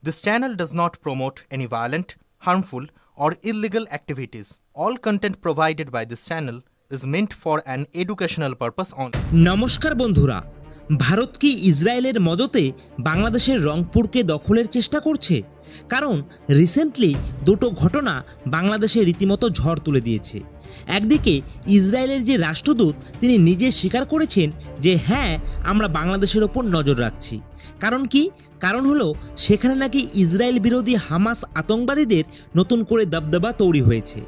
This channel does not promote any violent, harmful, or illegal activities. All content provided by this channel is meant for an educational purpose only. নমস্কার বন্ধুরা, ভারত কি ইসরায়েলের মদতে বাংলাদেশের রংপুরকে দখলের চেষ্টা করছে? কারণ রিসেন্টলি দুটো ঘটনা বাংলাদেশে রীতিমতো ঝড় তুলে দিয়েছে। একদিকে ইসরায়েলের যে রাষ্ট্রদূত তিনি নিজে স্বীকার করেছেন যে হ্যাঁ, আমরা বাংলাদেশের ওপর নজর রাখছি। কারণ কি? কারণ হলো সেখানে নাকি ইসরায়েল বিরোধী হামাস আতঙ্কবাদীদের নতুন করে দবদবা তৈরি হয়েছে,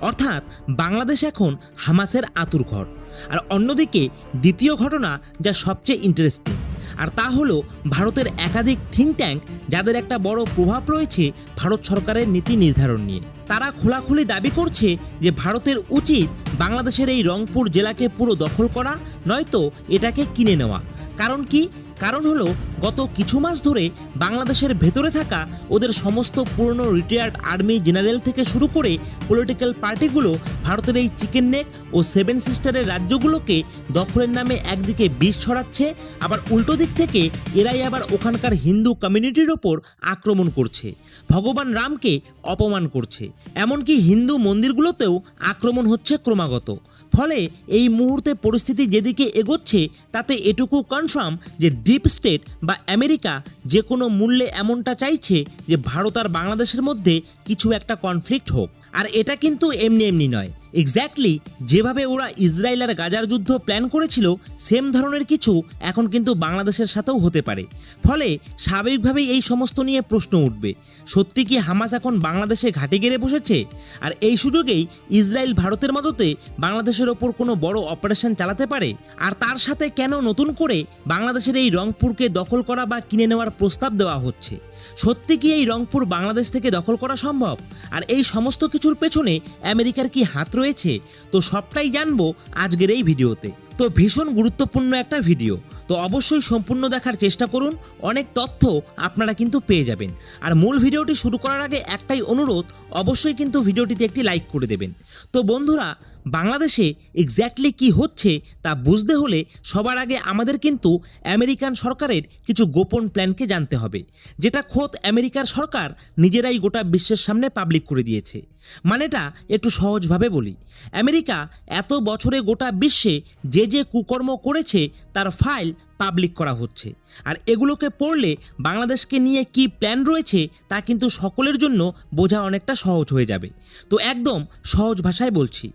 অর্থাৎ বাংলাদেশ এখন হামাসের আঁতুড়ঘর। আর অন্যদিকে দ্বিতীয় ঘটনা যা সবচেয়ে ইন্টারেস্টিং, আর তা হলো ভারতের একাধিক থিঙ্ক ট্যাঙ্ক যাদের একটা বড় প্রভাব রয়েছে ভারত সরকারের নীতি নির্ধারণ নিয়ে। তারা খোলাখুলি দাবি করছে যে ভারতের উচিত বাংলাদেশের এই রংপুর জেলাকে পুরো দখল করা, নয়তো এটাকে কিনে নেওয়া। কারণ কি? কারণ হলো গত কিছু মাস ধরে বাংলাদেশের ভেতরে থাকা ওদের সমস্ত পুরনো রিটায়ার্ড আর্মি জেনারেল থেকে শুরু করে পলিটিক্যাল পার্টিগুলো ভারতের এই চিকেন নেক ও সেভেন সিস্টারের রাজ্যগুলোকে দখলের নামে একদিকে বিষ ছড়াচ্ছে, আবার উল্টো দিক থেকে এরাই আবার ওখানকার হিন্দু কমিউনিটির ওপর আক্রমণ করছে, ভগবান রামকে অপমান করছে, এমনকি হিন্দু মন্দিরগুলোতেও আক্রমণ হচ্ছে ক্রমাগত। ফলে এই মুহূর্তে পরিস্থিতি যেদিকে এগোচ্ছে তাতে এটুকু কনফার্ম যে ডিপ স্টেট বা আমেরিকা যে কোনো মূল্যে এমনটা চাইছে যে ভারত আর বাংলাদেশের মধ্যে কিছু একটা কনফ্লিক্ট হোক। আর এটা কিন্তু এমনি এমনি নয়, এক্স্যাক্টলি যেভাবে ওরা ইসরায়েল আর গাজার যুদ্ধ প্ল্যান করেছিল সেম ধরনের কিছু এখন কিন্তু বাংলাদেশের সাথেও হতে পারে। ফলে স্বাভাবিকভাবেই এই সমস্ত নিয়ে প্রশ্ন উঠবে, সত্যি কি হামাস এখন বাংলাদেশে ঘাঁটি গেড়ে বসেছে? আর এই সুযোগেই ইসরায়েল ভারতের মদতে বাংলাদেশের ওপর কোনো বড় অপারেশন চালাতে পারে? আর তার সাথে কেন নতুন করে বাংলাদেশের এই রংপুরকে দখল করা বা কিনে নেওয়ার প্রস্তাব দেওয়া হচ্ছে? সত্যি কি এই রংপুর বাংলাদেশ থেকে দখল করা সম্ভব? আর এই সমস্ত কিছুর পেছনে আমেরিকার কি হাত রয়েছে? তো সবটাই জানবো আজকের এই ভিডিওতে। তো ভীষণ গুরুত্বপূর্ণ একটা ভিডিও, তো অবশ্যই সম্পূর্ণ দেখার চেষ্টা করুন, অনেক তথ্য আপনারা কিন্তু পেয়ে যাবেন। আর মূল ভিডিওটি শুরু করার আগে একটাই অনুরোধ, অবশ্যই কিন্তু ভিডিওটিতে একটি লাইক করে দেবেন। তো বন্ধুরা, বাংলাদেশে এক্স্যাক্টলি কি হচ্ছে তা বুঝতে হলে সবার আগে আমাদের কিন্তু আমেরিকান সরকারের কিছু গোপন প্ল্যানকে জানতে হবে, যেটা খোদ আমেরিকার সরকার নিজেরাই গোটা বিশ্বের সামনে পাবলিক করে দিয়েছে। মানেটা একটু সহজভাবে বলি, আমেরিকা এত বছরে গোটা বিশ্বে যে যে কুকর্ম করেছে তার ফাইল পাবলিক করা হচ্ছে। আর এগুলোকে পড়লে বাংলাদেশকে নিয়ে কি প্ল্যান রয়েছে তা কিন্তু সকলের জন্য বোঝা অনেকটা সহজ হয়ে যাবে। তো একদম সহজ ভাষায় বলছি,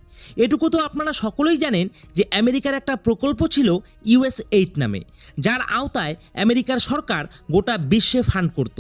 এটুকু তো আপনারা সকলেই জানেন যে আমেরিকার একটা প্রকল্প ছিল US-8 নামে, যার আওতায় আমেরিকার সরকার গোটা বিশ্বে ফান্ড করত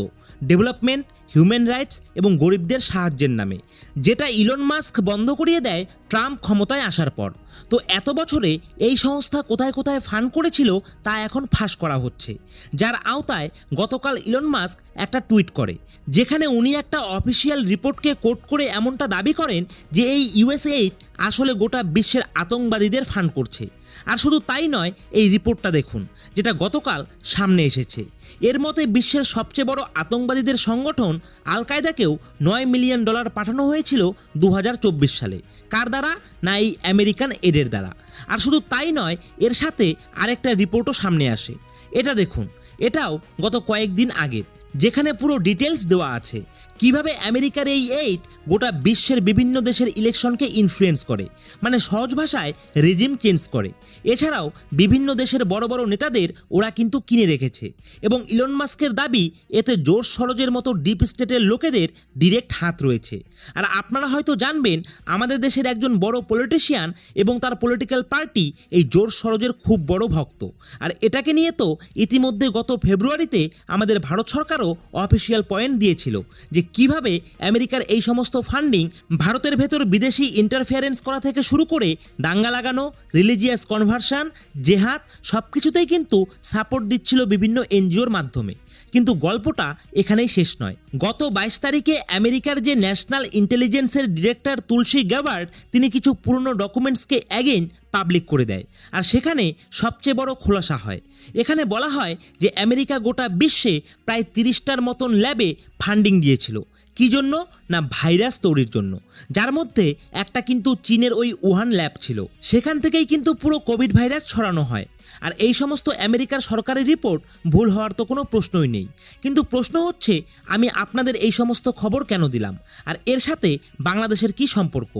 ডেভেলপমেন্ট, হিউম্যান রাইটস এবং গরিবদের সাহায্যের নামে, যেটা ইলন মাস্ক বন্ধ করিয়ে দেয় ট্রাম্প ক্ষমতায় আসার পর। তো এত বছরে এই সংস্থা কোথায় কোথায় ফান্ড করেছিল তা এখন ফাঁস করা হচ্ছে, যার আওতায় গতকাল ইলন মাস্ক একটা টুইট করে, যেখানে উনি একটা অফিসিয়াল রিপোর্টকে কোট করে এমনটা দাবি করেন যে এই US-8 আসলে গোটা বিশ্বের আতঙ্কবাদীদের ফান্ড করছে। আর শুধু তাই নয়, এই রিপোর্টটা দেখুন যেটা গতকাল সামনে এসেছে। এর মতে বিশ্বের সবচেয়ে বড় আতঙ্কবাদীদের সংগঠন আল কায়দাকেও $9 মিলিয়ন পাঠানো হয়েছিল 2024 সালে। কার দ্বারা? না এই আমেরিকান এডের দ্বারা। আর শুধু তাই নয়, এর সাথে আরেকটা রিপোর্টও সামনে আসে, এটা দেখুন, এটাও গত কয়েকদিন আগের, যেখানে পুরো ডিটেলস দেওয়া আছে কিভাবে আমেরিকার এই এইড গোটা বিশ্বের বিভিন্ন দেশের ইলেকশনকে ইনফ্লুয়েন্স করে, মানে সহজ ভাষায় রেজিম চেঞ্জ করে। এছাড়াও বিভিন্ন দেশের বড় বড় নেতাদের ওরা কিন্তু কিনে রেখেছে, এবং ইলন মাস্কের দাবি এতে জোর সরোজের মতো ডিপ স্টেটের লোকেদের ডিরেক্ট হাত রয়েছে। আর আপনারা হয়তো জানবেন আমাদের দেশের একজন বড় পলিটিশিয়ান এবং তার পলিটিক্যাল পার্টি এই জোর সরোজের খুব বড় ভক্ত। আর এটাকে নিয়ে তো ইতিমধ্যে গত ফেব্রুয়ারিতে আমাদের ভারত সরকারও অফিসিয়াল পয়েন্ট দিয়েছিল যে কিভাবে আমেরিকার এই সমস্ত ফান্ডিং ভারতের ভেতর বিদেশি ইন্টারফিয়ারেন্স করা থেকে শুরু করে দাঙ্গা লাগানো, রিলিজিয়াস কনভার্সন, জেহাদ সব কিছুতেই কিন্তু সাপোর্ট দিচ্ছিল বিভিন্ন এনজিওর মাধ্যমে। কিন্তু গল্পটা এখানেই শেষ নয়। গত 22 তারিখে আমেরিকার যে ন্যাশনাল ইন্টেলিজেন্সের ডিরেক্টর তুলসী গ্যাবার্ড তিনি কিছু পুরনো ডকুমেন্টসকে অ্যাগেইন পাবলিক করে দেয়। আর সেখানে সবচেয়ে বড় খোলাসা হয়, এখানে বলা হয় যে আমেরিকা গোটা বিশ্বে প্রায় 30টার মতন ল্যাবে ফান্ডিং দিয়েছিল। কি জন্য? না ভাইরাস তৈরির জন্য, যার মধ্যে একটা কিন্তু চীনের ওই উহান ল্যাব ছিল, সেখান থেকেই কিন্তু পুরো কোভিড ভাইরাস ছড়ানো হয়। আর এই সমস্ত আমেরিকার সরকারি রিপোর্ট ভুল হওয়ার তো কোনো প্রশ্নই নেই। কিন্তু প্রশ্ন হচ্ছে, আমি আপনাদের এই সমস্ত খবর কেন দিলাম, আর এর সাথে বাংলাদেশের কি সম্পর্ক?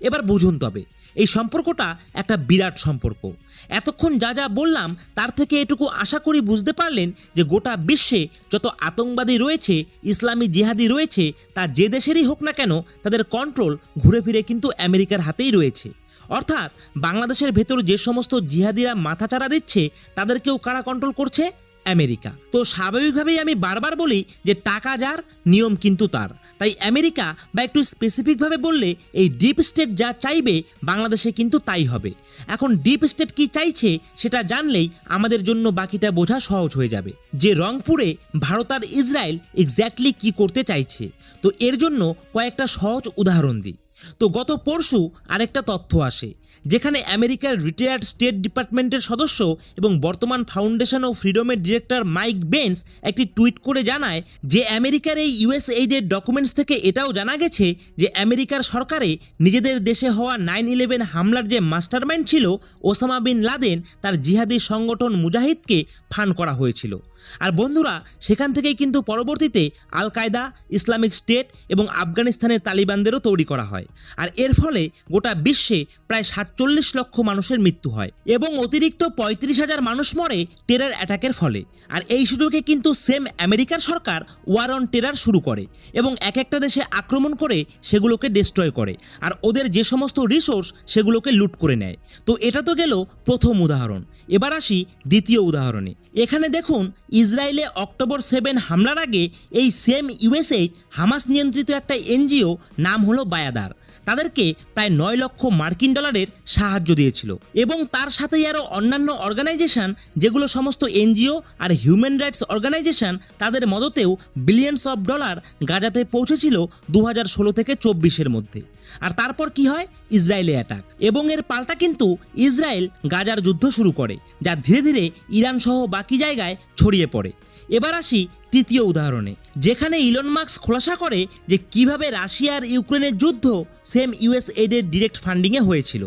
এবার বুঝুন। তবে এই সম্পর্কটা একটা বিরাট সম্পর্ক। এতক্ষণ যা যা বললাম তার থেকে এটুকু আশা করি বুঝতে পারলেন যে গোটা বিশ্বে যত আতঙ্কবাদী রয়েছে, ইসলামী জিহাদি রয়েছে, তা যে দেশেরই হোক না কেন, তাদের কন্ট্রোল ঘুরে ফিরে কিন্তু আমেরিকার হাতেই রয়েছে। অর্থাৎ বাংলাদেশের ভেতর যে সমস্ত জিহাদিরা মাথাচাড়া দিচ্ছে, তাদেরকেও কারা কন্ট্রোল করছে? আমেরিকা। তো স্বাভাবিকভাবেই আমি বারবার বলি যে টাকা যার, নিয়ম কিন্তু তার। তাই আমেরিকা, বা একটু স্পেসিফিকভাবে বললে এই ডিপ স্টেট যা চাইবে, বাংলাদেশে কিন্তু তাই হবে। এখন ডিপ স্টেট কি চাইছে সেটা জানলেই আমাদের জন্য বাকিটা বোঝা সহজ হয়ে যাবে, যে রংপুরে ভারত আর ইসরায়েল এক্স্যাক্টলি কি করতে চাইছে। তো এর জন্য কয়েকটা সহজ উদাহরণ দিই। তো গত পরশু আরেকটা তথ্য আসে, যেখানে আমেরিকার রিটায়ার্ড স্টেট ডিপার্টমেন্টের সদস্য এবং বর্তমান ফাউন্ডেশন অফ ফ্রিডমের ডিরেক্টর মাইক বেন্স একটি টুইট করে জানায় যে আমেরিকার এই ইউএসএইডের ডকুমেন্টস থেকে এটাও জানা গেছে যে আমেরিকার সরকারে নিজেদের দেশে হওয়া 9/11 হামলার যে মাস্টারমাইন্ড ছিল ওসামা বিন লাদেন, তার জিহাদি সংগঠন মুজাহিদকে ফান্ড করা হয়েছিল। আর বন্ধুরা, সেখান থেকেই কিন্তু পরবর্তীতে আল কায়দা, ইসলামিক স্টেট এবং আফগানিস্তানের তালিবানদেরও তৈরি করা হয়। আর এর ফলে গোটা বিশ্বে প্রায় 47 লক্ষ মানুষের মৃত্যু হয় এবং অতিরিক্ত 35,000 মানুষ মরে টেরর অ্যাটাকের ফলে। আর এই সুযোগে কিন্তু সেম আমেরিকার সরকার ওয়ার অন টেরর শুরু করে এবং এক একটা দেশে আক্রমণ করে সেগুলোকে ডিস্ট্রয় করে, আর ওদের যে সমস্ত রিসোর্স সেগুলোকে লুট করে নেয়। তো এটা তো গেল প্রথম উদাহরণ। এবার আসি দ্বিতীয় উদাহরণে। এখানে দেখুন, ইসরায়েলে অক্টোবর 7 হামলার আগে এই সেম ইউএসএ হামাস নিয়ন্ত্রিত একটা এনজিও, নাম হলো বায়াদার, তাদেরকে প্রায় 9 লক্ষ মার্কিন ডলারের সাহায্য দিয়েছিল এবং তার সাথেই আরও অন্যান্য অর্গানাইজেশন, যেগুলো সমস্ত এনজিও আর হিউম্যান রাইটস অর্গানাইজেশন, তাদের মদতেও বিলিয়নস অফ ডলার গাজাতে পৌঁছেছিল 2016 থেকে 24-এর মধ্যে। আর তারপর কি হয়? ইসরায়েলে অ্যাটাক, এবং এর পাল্টা কিন্তু ইসরায়েল গাজার যুদ্ধ শুরু করে, যা ধীরে ধীরে ইরান সহ বাকি জায়গায় ছড়িয়ে পড়ে। এবার আসি তৃতীয় উদাহরণে, যেখানে ইলন মাস্ক খোলাসা করে যে কিভাবে রাশিয়া আর ইউক্রেনের যুদ্ধ সেম ইউএসএইডের ডিরেক্ট ফান্ডিংয়ে হয়েছিল।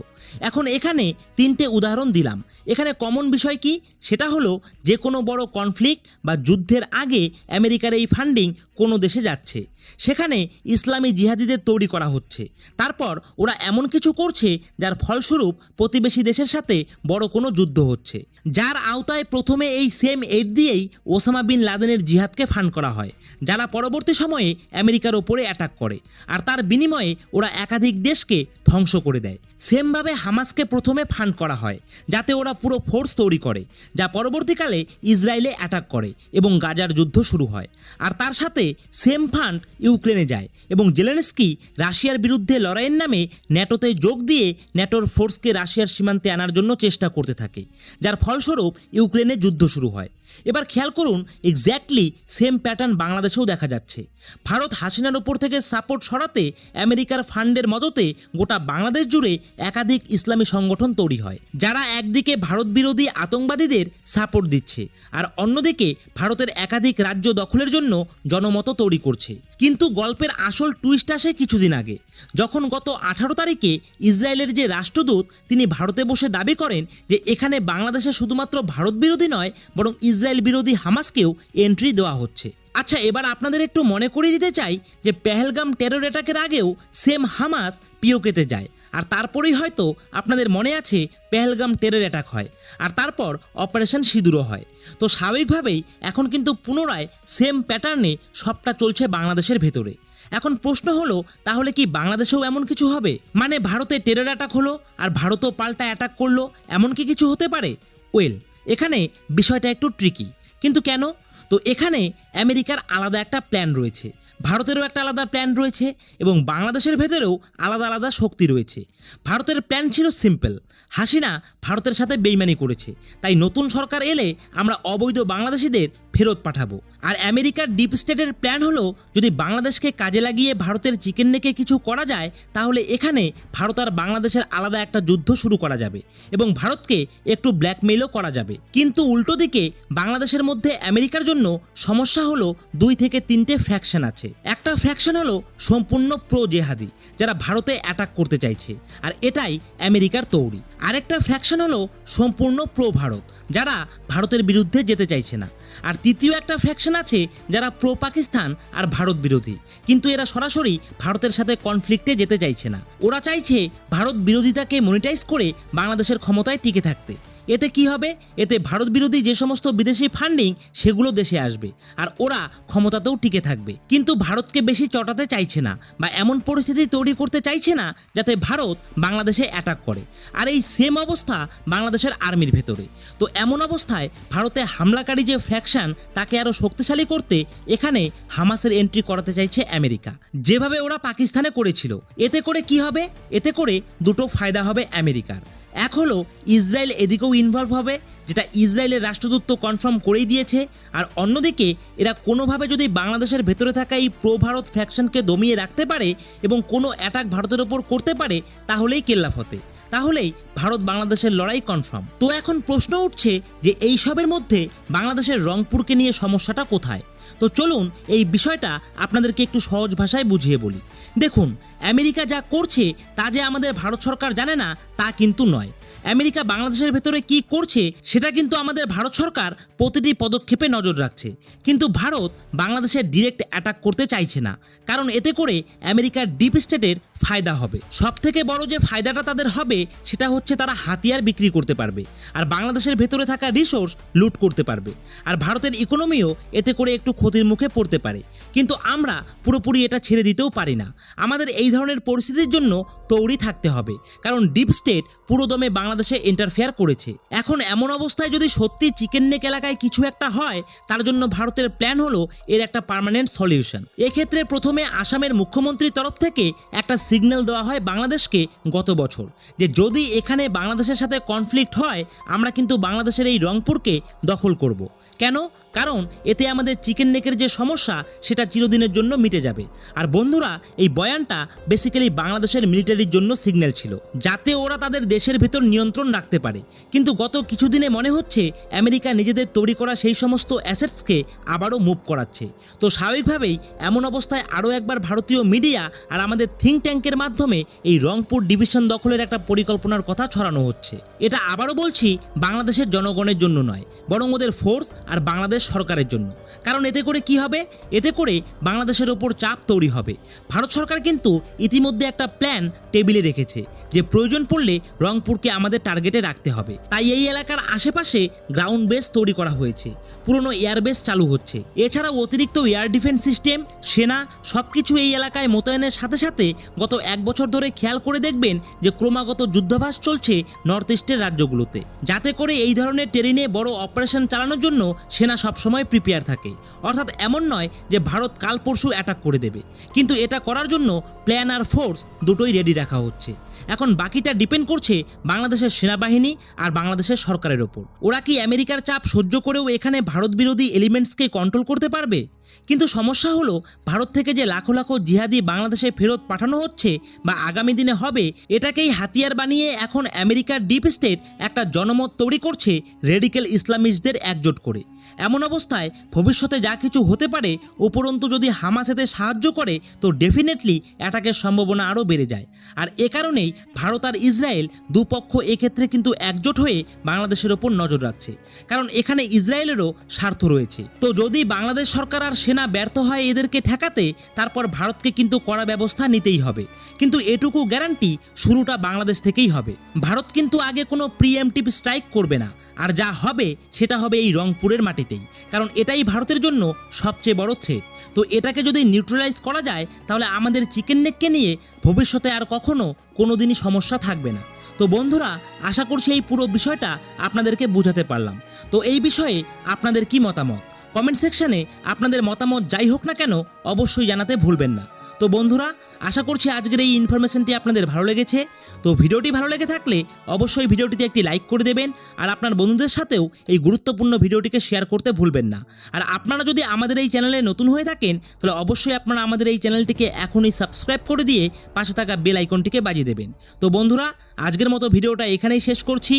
এখন এখানে 3টে উদাহরণ দিলাম। এখানে কমন বিষয় কি? সেটা হলো যে কোনো বড় কনফ্লিক্ট বা যুদ্ধের আগে আমেরিকার এই ফান্ডিং কোনো দেশে যাচ্ছে, সেখানে ইসলামী জিহাদিদের তৈরি করা হচ্ছে। তারপর ওরা এমন কিছু করছে যার ফলস্বরূপ প্রতিবেশী দেশের সাথে বড় কোনো যুদ্ধ হচ্ছে, যার আওতায় প্রথমে এই সেম এইড দিয়েই ওসামা বিন লাদেনের জিহাদকে ফান্ড করা হয়, যারা পরবর্তী সময়ে আমেরিকার ওপরে অ্যাটাক করে, আর তার বিনিময়ে ওরা একাধিক দেশকে ধ্বংস করে দেয়। সেমভাবে হামাসকে প্রথমে ফান্ড করা হয় যাতে ওরা পুরো ফোর্স তৈরি করে, যা পরবর্তীকালে ইসরায়েলে অ্যাটাক করে এবং গাজার যুদ্ধ শুরু হয়। আর তার সাথে সেম ফান্ড ইউক্রেনে যায় এবং জেলেনস্কি রাশিয়ার বিরুদ্ধে লড়াইয়ের নামে ন্যাটোতে যোগ দিয়ে ন্যাটোর ফোর্সকে রাশিয়ার সীমান্তে আনার জন্য চেষ্টা করতে থাকে, যার ফলস্বরূপ ইউক্রেনে যুদ্ধ শুরু হয়। এবার খেয়াল করুন, এক্স্যাক্টলি সেম প্যাটার্ন বাংলাদেশেও দেখা যাচ্ছে। ভারত হাসিনার ওপর থেকে সাপোর্ট সরাতে আমেরিকার ফান্ডের মদতে গোটা বাংলাদেশ জুড়ে একাধিক ইসলামী সংগঠন তৈরি হয়, যারা একদিকে ভারত বিরোধী আতঙ্কবাদীদের সাপোর্ট দিচ্ছে, আর অন্যদিকে ভারতের একাধিক রাজ্য দখলের জন্য জনমত তৈরি করছে। কিন্তু গল্পের আসল টুইস্ট আসে কিছুদিন আগে, যখন গত 18 তারিখে ইসরায়েলের যে রাষ্ট্রদূত, তিনি ভারতে বসে দাবি করেন যে এখানে বাংলাদেশে শুধুমাত্র ভারত বিরোধী নয়, বরং ইসরায়েল বিরোধী হামাসকেও এন্ট্রি দেওয়া হচ্ছে। আচ্ছা, এবার আপনাদের একটু মনে করিয়ে দিতে চাই যে পেহেলগাম টেরর অ্যাটাকের আগেও সেম হামাস পিওকেতে যায়, আর তারপরেই হয়তো আপনাদের মনে আছে পেহেলগাম টেরর অ্যাটাক হয়, আর তারপর অপারেশন সিঁদুরও হয়। তো স্বাভাবিকভাবেই এখন কিন্তু পুনরায় সেম প্যাটার্নে সবটা চলছে বাংলাদেশের ভেতরে। এখন প্রশ্ন হলো, তাহলে কি বাংলাদেশেও এমন কিছু হবে? মানে ভারতে টেরর অ্যাটাক হলো আর ভারতও পাল্টা অ্যাটাক করলো, এমন কি কিছু হতে পারে? ওয়েল, এখানে বিষয়টা একটু ট্রিকি, কিন্তু কেন? তো এখানে আমেরিকার আলাদা একটা প্ল্যান রয়েছে, ভারতেরও একটা আলাদা প্ল্যান রয়েছে এবং বাংলাদেশের ভেতরেও আলাদা আলাদা শক্তি রয়েছে। ভারতের প্ল্যান ছিল সিম্পল, হাসিনা ভারতের সাথে বেইমানি করেছে, তাই নতুন সরকার এলে আমরা অবৈধ বাংলাদেশিদের ফেরত পাঠাবো। আর আমেরিকার ডিপ স্টেটের প্ল্যান হলো যদি বাংলাদেশকে কাজে লাগিয়ে ভারতের চিকেন নেকে কিছু করা যায় তাহলে এখানে ভারত আর বাংলাদেশের আলাদা একটা যুদ্ধ শুরু করা যাবে এবং ভারতকে একটু ব্ল্যাকমেইলও করা যাবে। কিন্তু উল্টো দিকে বাংলাদেশের মধ্যে আমেরিকার জন্য সমস্যা হলো 2 থেকে 3টে ফ্যাকশন আছে। একটা ফ্যাকশন হলো সম্পূর্ণ প্রো জেহাদি যারা ভারতে অ্যাটাক করতে চাইছে, আর এটাই আমেরিকার তৈরি। আরেকটা ফ্যাকশন হলো সম্পূর্ণ প্রো ভারত যারা ভারতের বিরুদ্ধে যেতে চাইছে না। আর তৃতীয় একটা ফ্যাকশন আছে যারা প্রো পাকিস্তান আর ভারত বিরোধী, কিন্তু এরা সরাসরি ভারতের সাথে কনফ্লিক্টে যেতে চাইছে না। ওরা চাইছে ভারত বিরোধিতাকে মনিটাইজ করে বাংলাদেশের ক্ষমতায় টিকে থাকতে। এতে কি হবে? এতে ভারত বিরোধী যে সমস্ত বিদেশি ফান্ডিং সেগুলো দেশে আসবে আর ওরা ক্ষমতাতেও টিকে থাকবে, কিন্তু ভারতকে বেশি চটাতে চাইছে না বা এমন পরিস্থিতি তৈরি করতে চাইছে না যাতে ভারত বাংলাদেশে অ্যাটাক করে। আর এই সেম অবস্থা বাংলাদেশের আর্মির ভেতরে। তো এমন অবস্থায় ভারতে হামলাকারী যে ফ্যাকশন তাকে আরও শক্তিশালী করতে এখানে হামাসের এন্ট্রি করাতে চাইছে আমেরিকা, যেভাবে ওরা পাকিস্তানে করেছিল। এতে করে কি হবে? এতে করে দুটো ফায়দা হবে আমেরিকার। এক হলো ইসরায়েল এদিকেও ইনভলভ হবে, যেটা ইসরায়েলের রাষ্ট্রদূত তো কনফার্ম করেই দিয়েছে। আর অন্যদিকে এরা কোনোভাবে যদি বাংলাদেশের ভেতরে থাকা এই প্রো ভারত ফ্যাকশনকে দমিয়ে রাখতে পারে এবং কোনো অ্যাটাক ভারতের ওপর করতে পারে তাহলেই কেল্লাফতে, তাহলেই ভারত বাংলাদেশের লড়াই কনফার্ম। তো এখন প্রশ্ন উঠছে যে এই সবের মধ্যে বাংলাদেশের রংপুরকে নিয়ে সমস্যাটা কোথায়? তো চলুন এই বিষয়টা আপনাদেরকে একটু সহজ ভাষায় বুঝিয়ে বলি। দেখুন, আমেরিকা যা করছে তা যে আমাদের ভারত সরকার জানে না তা কিন্তু নয়। আমেরিকা বাংলাদেশের ভেতরে কি করছে সেটা কিন্তু আমাদের ভারত সরকার প্রতিটি পদক্ষেপে নজর রাখছে, কিন্তু ভারত বাংলাদেশের ডিরেক্ট অ্যাটাক করতে চাইছে না, কারণ এতে করে আমেরিকার ডিপ স্টেটের ফায়দা হবে। সব থেকে বড় যে ফায়দাটা তাদের হবে সেটা হচ্ছে তারা হাতিয়ার বিক্রি করতে পারবে আর বাংলাদেশের ভেতরে থাকা রিসোর্স লুট করতে পারবে, আর ভারতের ইকোনমিও এতে করে একটু ক্ষতির মুখে পড়তে পারে। কিন্তু আমরা পুরোপুরি এটা ছেড়ে দিতেও পারি না। আমাদের এই ধরনের পরিস্থিতির জন্য তৈরি থাকতে হবে, কারণ ডিপ স্টেট পুরোদমে বাংলাদেশে ইন্টারফেয়ার করেছে। এখন এমন অবস্থায় যদি সত্যি চিকেন নেক এলাকায় কিছু একটা হয় তার জন্য ভারতের প্ল্যান হলো এর একটা পার্মানেন্ট সলিউশন। এক্ষেত্রে প্রথমে আসামের মুখ্যমন্ত্রীর তরফ থেকে একটা সিগন্যাল দেওয়া হয় বাংলাদেশকে গত বছর, যে যদি এখানে বাংলাদেশের সাথে কনফ্লিক্ট হয় আমরা কিন্তু বাংলাদেশের এই রংপুরকে দখল করব। কেন? কারণ এতে আমাদের চিকেন নেকের যে সমস্যা সেটা চিরদিনের জন্য মিটে যাবে। আর বন্ধুরা, এই বয়ানটা বেসিক্যালি বাংলাদেশের মিলিটারির জন্য সিগন্যাল ছিল, যাতে ওরা তাদের দেশের ভেতর নিয়ন্ত্রণ রাখতে পারে। কিন্তু গত কিছুদিনে মনে হচ্ছে আমেরিকা নিজেদের তৈরি করা সেই সমস্ত অ্যাসেটসকে আবারও মুভ করাচ্ছে। তো স্বাভাবিকভাবেই এমন অবস্থায় আরও একবার ভারতীয় মিডিয়া আর আমাদের থিঙ্ক ট্যাঙ্কের মাধ্যমে এই রংপুর ডিভিশন দখলের একটা পরিকল্পনার কথা ছড়ানো হচ্ছে। এটা আবারও বলছি, বাংলাদেশের জনগণের জন্য নয়, বরং ওদের ফোর্স আর বাংলাদেশ সরকারের জন্য। কারণ এতে করে কি হবে? এতে করে বাংলাদেশের ওপর চাপ তৈরি হবে। ভারত সরকার কিন্তু ইতিমধ্যে একটা প্ল্যান টেবিলে রেখেছে যে প্রয়োজন পড়লে রংপুরকে আমাদের টার্গেটে রাখতে হবে। তাই এই এলাকার আশেপাশে গ্রাউন্ড বেস তৈরি করা হয়েছে, পুরনো এয়ারবেস চালু হচ্ছে। এছাড়াও অতিরিক্ত এয়ার ডিফেন্স সিস্টেম, সেনা সবকিছু এই এলাকায় মোতায়েনের সাথে সাথে গত 1 বছর ধরে খেয়াল করে দেখবেন যে ক্রমাগত যুদ্ধাভ্যাস চলছে নর্থ ইস্টের রাজ্যগুলোতে, যাতে করে এই ধরনের টেরিনে বড় অপারেশন চালানোর জন্য সেনা সবসময় প্রিপেয়ার থাকে। অর্থাৎ এমন নয় যে ভারত কাল পরশু অ্যাটাক করে দেবে, কিন্তু এটা করার জন্য প্ল্যান আর ফোর্স দুটোই রেডি রাখা হচ্ছে। এখন বাকিটা ডিপেন্ড করছে বাংলাদেশের সেনাবাহিনী আর বাংলাদেশের সরকারের ওপর। ওরা কি আমেরিকার চাপ সহ্য করেও এখানে ভারত বিরোধী এলিমেন্টসকে কন্ট্রোল করতে পারবে? কিন্তু সমস্যা হলো, ভারত থেকে যে লাখো লাখো জিহাদি বাংলাদেশে ফেরত পাঠানো হচ্ছে বা আগামী দিনে হবে, এটাকেই হাতিয়ার বানিয়ে এখন আমেরিকার ডিপ স্টেট একটা জনমত তৈরি করছে রেডিক্যাল ইসলামিস্টদের একজোট করে। এমন অবস্থায় ভবিষ্যতে যা কিছু হতে পারে, উপরন্তু যদি হামাস এতে সাহায্য করে তো ডেফিনেটলি অ্যাটাকের সম্ভাবনা আরও বেড়ে যায়। আর এ কারণেই ভারত আর ইসরায়েল দুপক্ষ এক্ষেত্রে কিন্তু একজোট হয়ে বাংলাদেশের ওপর নজর রাখছে, কারণ এখানে ইসরায়েলেরও স্বার্থ রয়েছে। তো যদি বাংলাদেশ সরকার আর সেনা ব্যর্থ হয় এদেরকে ঠেকাতে, তারপর ভারতকে কিন্তু কড়া ব্যবস্থা নিতেই হবে। কিন্তু এটুকু গ্যারান্টি, শুরুটা বাংলাদেশ থেকেই হবে। ভারত কিন্তু আগে কোনো প্রিএমটিভ স্ট্রাইক করবে না, আর যা হবে সেটা হবে এই রংপুরের মাটিতেই, কারণ এটাই ভারতের জন্য সবচেয়ে বড় থ্রেট। তো এটাকে যদি নিউট্রালাইজ করা যায় তাহলে আমাদের চিকেন নেককে নিয়ে ভবিষ্যতে আর কখনো কোনোদিনই সমস্যা থাকবে না। তো বন্ধুরা, আশা করছি এই পুরো বিষয়টা আপনাদেরকে বোঝাতে পারলাম। তো এই বিষয়ে আপনাদের কি মতামত? কমেন্ট সেকশনে আপনাদের মতামত যাই হোক না কেন অবশ্যই জানাতে ভুলবেন না। তো বন্ধুরা, আশা করছি আজকের এই ইনফরমেশনটি আপনাদের ভালো লেগেছে। তো ভিডিওটি ভালো লেগে থাকলে অবশ্যই ভিডিওটিতে একটি লাইক করে দেবেন, আর আপনার বন্ধুদের সাথেও এই গুরুত্বপূর্ণ ভিডিওটিকে শেয়ার করতে ভুলবেন না। আর আপনারা যদি আমাদের এই চ্যানেলে নতুন হয়ে থাকেন, তাহলে অবশ্যই আপনারা আমাদের এই চ্যানেলটিকে এখনই সাবস্ক্রাইব করে দিয়ে পাশে থাকা বেল আইকনটিকে বাজিয়ে দেবেন। তো বন্ধুরা, আজকের মতো ভিডিওটা এখানেই শেষ করছি।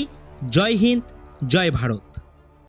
জয় হিন্দ, জয় ভারত।